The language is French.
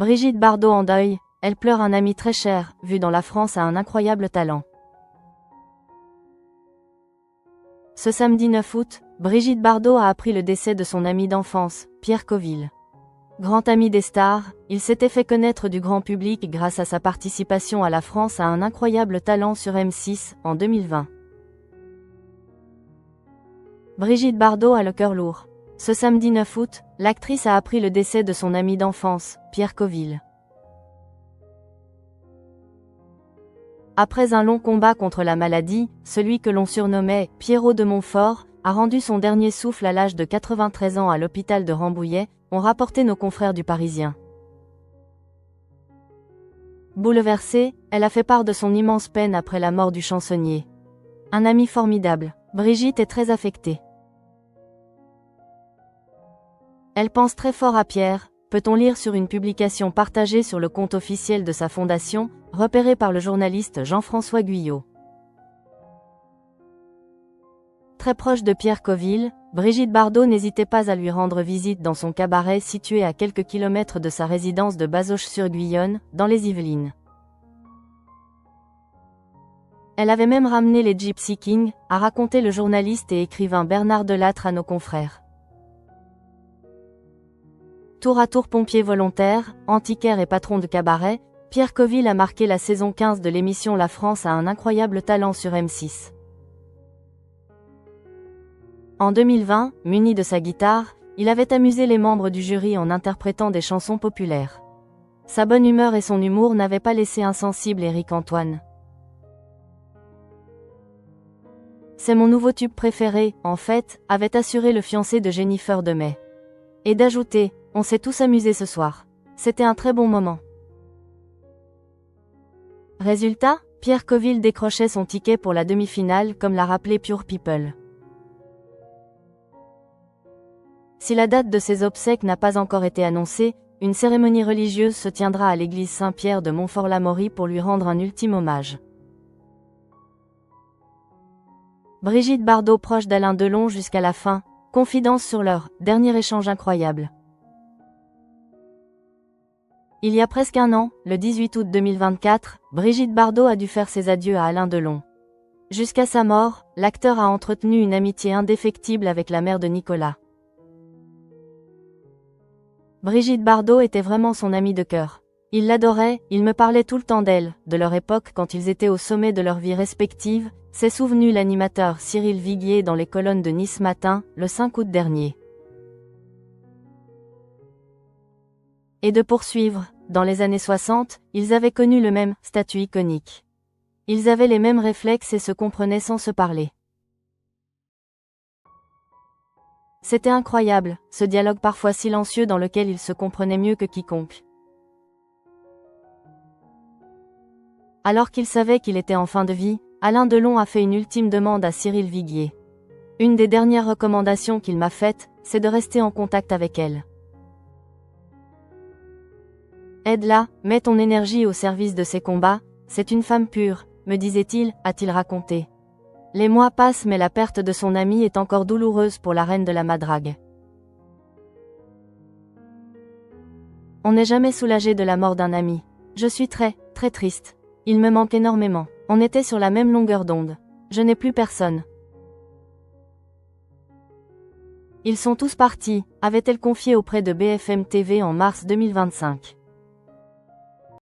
Brigitte Bardot en deuil, elle pleure un ami très cher, vu dans la France a un incroyable talent. Ce samedi 9 août, Brigitte Bardot a appris le décès de son ami d'enfance, Pierre Coville. Grand ami des stars, il s'était fait connaître du grand public grâce à sa participation à La France a un incroyable talent sur M6, en 2020. Brigitte Bardot a le cœur lourd. Ce samedi 9 août, l'actrice a appris le décès de son ami d'enfance, Pierre Coville. Après un long combat contre la maladie, celui que l'on surnommait Pierrot de Montfort a rendu son dernier souffle à l'âge de 93 ans à l'hôpital de Rambouillet, ont rapporté nos confrères du Parisien. Bouleversée, elle a fait part de son immense peine après la mort du chansonnier. Un ami formidable, Brigitte est très affectée. Elle pense très fort à Pierre, peut-on lire sur une publication partagée sur le compte officiel de sa fondation, repérée par le journaliste Jean-François Guyot. Très proche de Pierre Coville, Brigitte Bardot n'hésitait pas à lui rendre visite dans son cabaret situé à quelques kilomètres de sa résidence de Bazoches-sur-Guyonne, dans les Yvelines. Elle avait même ramené les Gypsy Kings, a raconté le journaliste et écrivain Bernard Delattre à nos confrères. Tour à tour pompier volontaire, antiquaire et patron de cabaret, Pierre Coville a marqué la saison 15 de l'émission La France a un incroyable talent sur M6. En 2020, muni de sa guitare, il avait amusé les membres du jury en interprétant des chansons populaires. Sa bonne humeur et son humour n'avaient pas laissé insensible Éric Antoine. C'est mon nouveau tube préféré, en fait, avait assuré le fiancé de Jennifer Demey. Et d'ajouter, on s'est tous amusés ce soir. C'était un très bon moment. Résultat, Pierre Coville décrochait son ticket pour la demi-finale comme l'a rappelé Pure People. Si la date de ses obsèques n'a pas encore été annoncée, une cérémonie religieuse se tiendra à l'église Saint-Pierre de Montfort-l'Amaury pour lui rendre un ultime hommage. Brigitte Bardot proche d'Alain Delon jusqu'à la fin, confidence sur leur dernier échange incroyable. Il y a presque un an, le 18 août 2024, Brigitte Bardot a dû faire ses adieux à Alain Delon. Jusqu'à sa mort, l'acteur a entretenu une amitié indéfectible avec la mère de Nicolas. Brigitte Bardot était vraiment son amie de cœur. Il l'adorait, il me parlait tout le temps d'elle, de leur époque quand ils étaient au sommet de leur vie respective, s'est souvenu l'animateur Cyril Viguier dans les colonnes de Nice Matin, le 5 août dernier. Et de poursuivre, dans les années 60, ils avaient connu le même statut iconique. Ils avaient les mêmes réflexes et se comprenaient sans se parler. C'était incroyable, ce dialogue parfois silencieux dans lequel ils se comprenaient mieux que quiconque. Alors qu'il savait qu'il était en fin de vie, Alain Delon a fait une ultime demande à Cyril Viguier. Une des dernières recommandations qu'il m'a faites, c'est de rester en contact avec elle. Aide-la, mets ton énergie au service de ses combats, c'est une femme pure, me disait-il, a-t-il raconté. Les mois passent mais la perte de son ami est encore douloureuse pour la reine de la madrague. On n'est jamais soulagé de la mort d'un ami. Je suis très triste. Il me manque énormément. On était sur la même longueur d'onde. Je n'ai plus personne. Ils sont tous partis, avait-elle confié auprès de BFM TV en mars 2025.